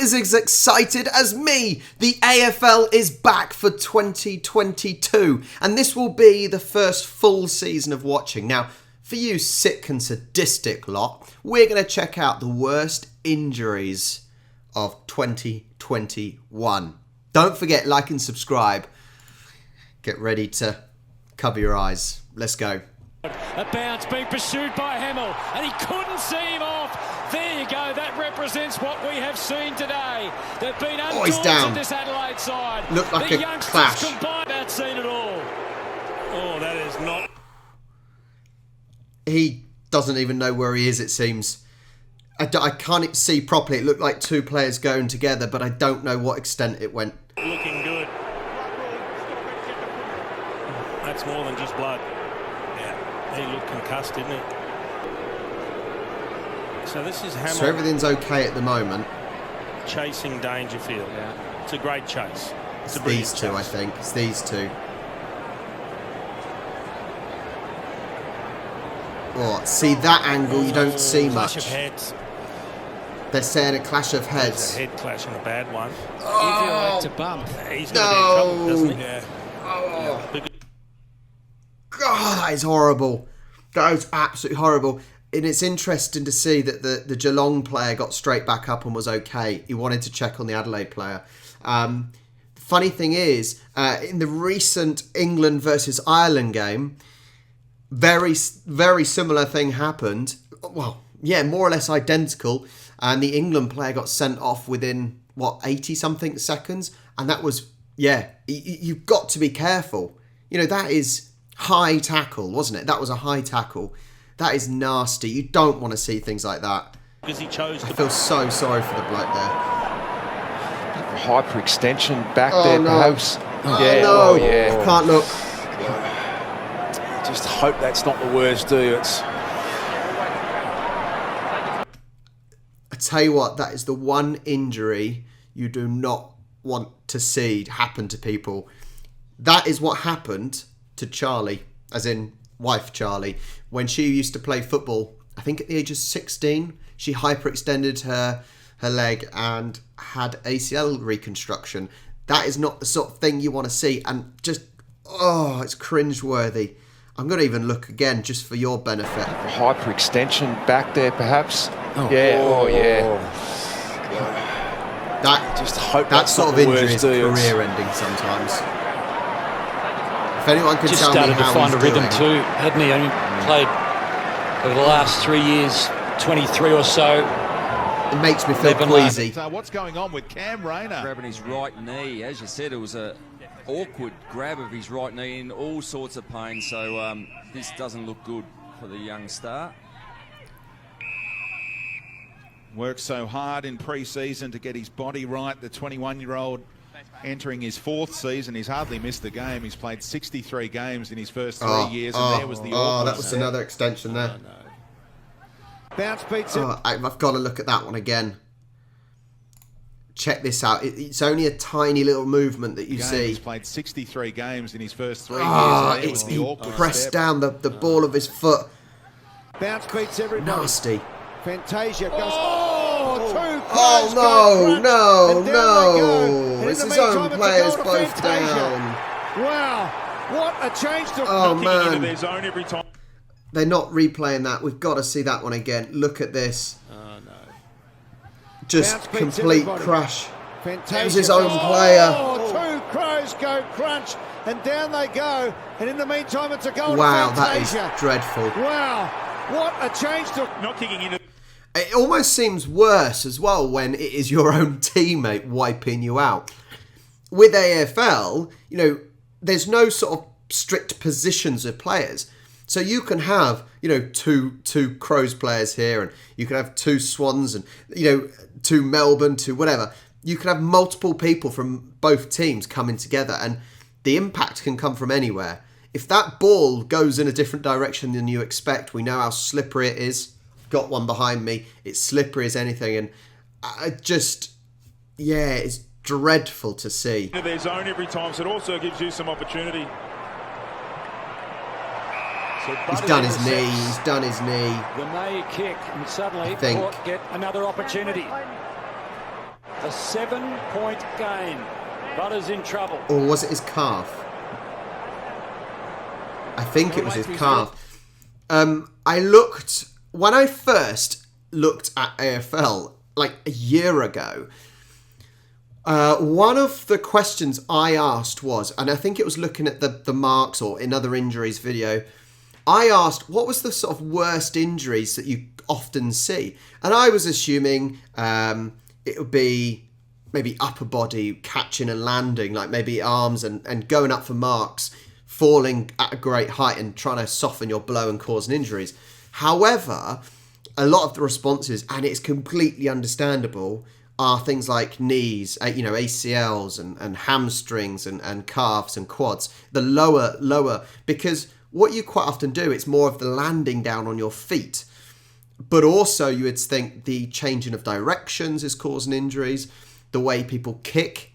as excited as me. The AFL is back for 2022, and this will be the first full season of watching. Now, for you sick and sadistic lot, we're going to check out the worst injuries of 2021. Don't forget, like and subscribe. Get ready to cover your eyes. Let's go. A bounce being pursued by Hamill, and he couldn't see him off. There you go. That represents what we have seen today. They've been undaunted in this Adelaide side. Looked like a clash. Combined, seen it all. Oh, that is not. He doesn't even know where he is, it seems. I can't see properly. It looked like two players going together, but I don't know what extent it went. Looking good. That's more than just blood. Yeah, he looked concussed, didn't he? So this is Hamill. So everything's okay at the moment. Chasing Dangerfield. Yeah. It's a great chase. It's these two, I think. It's these two. Oh, see that angle, you don't see much. Clash of heads. They're saying a clash of heads. A head clash and a bad one. Oh, if you like to bump, he's going to be in trouble, doesn't he? Yeah. Oh. God, that is horrible. That is absolutely horrible. And it's interesting to see that the Geelong player got straight back up and was okay. He wanted to check on the Adelaide player. Funny thing is, in the recent England versus Ireland game, very similar thing happened. Well, yeah, more or less identical. And the England player got sent off within, 80-something seconds? And that was, you've got to be careful. You know, that is high tackle, wasn't it? That was a high tackle. That is nasty. You don't want to see things like that. Because he chose to. I feel so sorry for the bloke there. Hyperextension back there, perhaps. Oh, no. I can't look. Just hope that's not the worst, do you? I tell you what, that is the one injury you do not want to see happen to people. That is what happened to Charlie, as in wife Charlie, when she used to play football. I think at the age of 16, she hyperextended her leg and had ACL reconstruction. That is not the sort of thing you want to see, and just, it's cringeworthy. I'm going to even look again just for your benefit. Hyperextension back there, perhaps. That just hope that sort of injury is career-ending sometimes. If anyone can tell me how he's doing. Just started to find a rhythm too, hadn't he? Only played over the last 3 years, 23 or so. It makes me feel queasy. So what's going on with Cam Rayner? Grabbing his right knee, as you said, it was a awkward grab of his right knee in all sorts of pain. So this doesn't look good for the young star. Worked so hard in pre-season to get his body right. The 21-year-old entering his fourth season. He's hardly missed the game. He's played 63 games in his first 3 years, and there was the that was another extension there. Bounce beats it. I've got to look at that one again. Check this out. It's only a tiny little movement that you see. He's played 63 games in his first 3 years. And there was the awkward pressed step. down the ball of his foot. Bounce beats everybody. Nasty. Fantasia goes. No. It's his own players both down. Wow. What a change to man. Into their zone every time. They're not replaying that. We've got to see that one again. Look at this. Oh, no. Just complete crash. It was his own player. Two crows go crunch, and down they go. And in the meantime, it's a goal. Wow, that is dreadful. Wow. What a change to not kicking into. It almost seems worse as well when it is your own teammate wiping you out. With AFL, there's no sort of strict positions of players. So you can have, two Crows players here, and you can have two Swans, and, two Melbourne, two whatever. You can have multiple people from both teams coming together, and the impact can come from anywhere. If that ball goes in a different direction than you expect, we know how slippery it is. Got one behind me. It's slippery as anything, and it's dreadful to see. Into their zone every time, so it also gives you some opportunity. So he's done his knee. The May kick, and suddenly Port get another opportunity. A 7-point gain. Butter's in trouble. Or was it his calf? I think it was his calf. When I first looked at AFL like a year ago, one of the questions I asked was, and I think it was looking at the marks or in other injuries video, I asked what was the sort of worst injuries that you often see, and I was assuming it would be maybe upper body catching and landing, like maybe arms and going up for marks, falling at a great height and trying to soften your blow and causing injuries. However, a lot of the responses, and it's completely understandable, are things like knees, ACLs and hamstrings and calves and quads, the lower, because what you quite often do, it's more of the landing down on your feet. But also you would think the changing of directions is causing injuries. The way people kick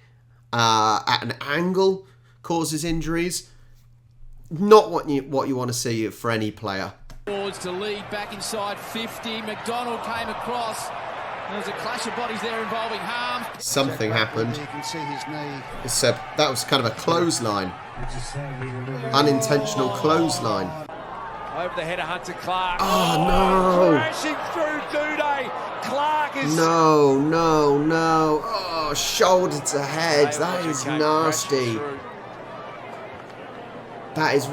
at an angle causes injuries. Not what you want to see for any player. Forwards to lead back inside 50. McDonald came across. There was a clash of bodies there involving harm. Something happened. You can see his knee. That was kind of a clothesline. Unintentional clothesline. Over the header, Hunter Clark. Oh, no. Crashing through Duday. Clark is... No. Oh, shoulder to head. That is nasty. That is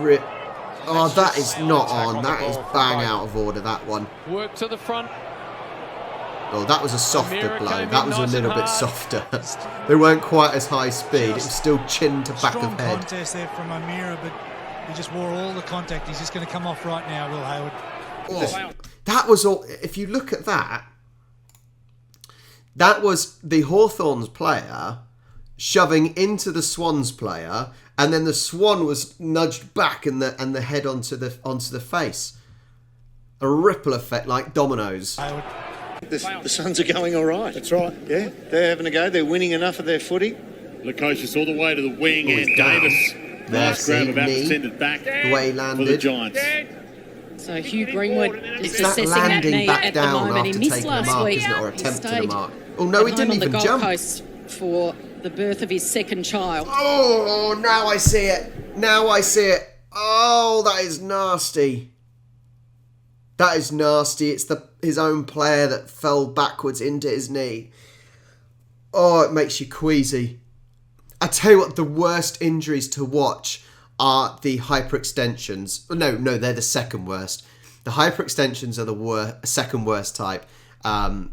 Oh, that is not on. That is bang out of order, that one. Work to the front. Oh, that was a softer blow. That was a little bit softer. They weren't quite as high speed. It was still chin to back of head. Strong contest there from O'Meara, but he just wore all the contact. He's just going to come off right now, Will Hayward. Oh, that was all. If you look at that, that was the Hawthorns player shoving into the Swans player, and then the Swan was nudged back and the head onto the face. A ripple effect like dominoes. The Suns are going all right. That's right. Yeah, they're having a go. They're winning enough of their footy. Lukosius all the way to the wing, and Davis. Nice grab, about to send it back the way he landed. For the Giants. So Hugh Greenwood is that assessing landing that knee back at down the moment. after He missed taking a last mark, week. isn't it, or He attempting a stayed mark? Oh no, he at didn't home on even the jump. Gold Coast for the birth of his second child. Oh, now I see it. Now I see it. Oh, that is nasty. That is nasty. It's his own player that fell backwards into his knee. Oh, it makes you queasy. I tell you what, the worst injuries to watch are the hyperextensions. No, they're the second worst. The hyperextensions are the second worst type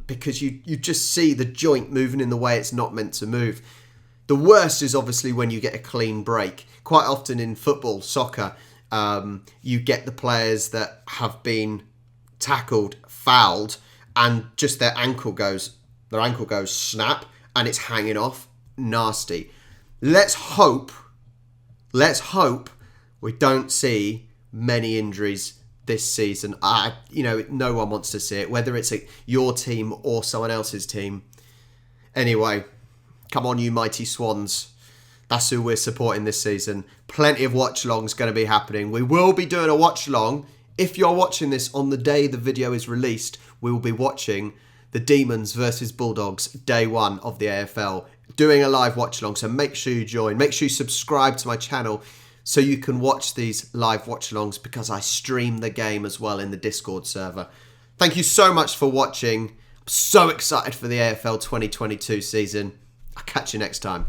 because you just see the joint moving in the way it's not meant to move. The worst is obviously when you get a clean break. Quite often in football, soccer, you get the players that have been tackled, fouled, and just their ankle goes snap, and it's hanging off. Nasty. Let's hope we don't see many injuries this season. No one wants to see it, whether it's your team or someone else's team. Anyway, come on, you mighty Swans. That's who we're supporting this season. Plenty of watch-alongs going to be happening. We will be doing a watch-along. If you're watching this on the day the video is released, we will be watching the Demons versus Bulldogs day 1 of the AFL, doing a live watch-along. So make sure you join. Make sure you subscribe to my channel so you can watch these live watch-alongs, because I stream the game as well in the Discord server. Thank you so much for watching. I'm so excited for the AFL 2022 season. I'll catch you next time.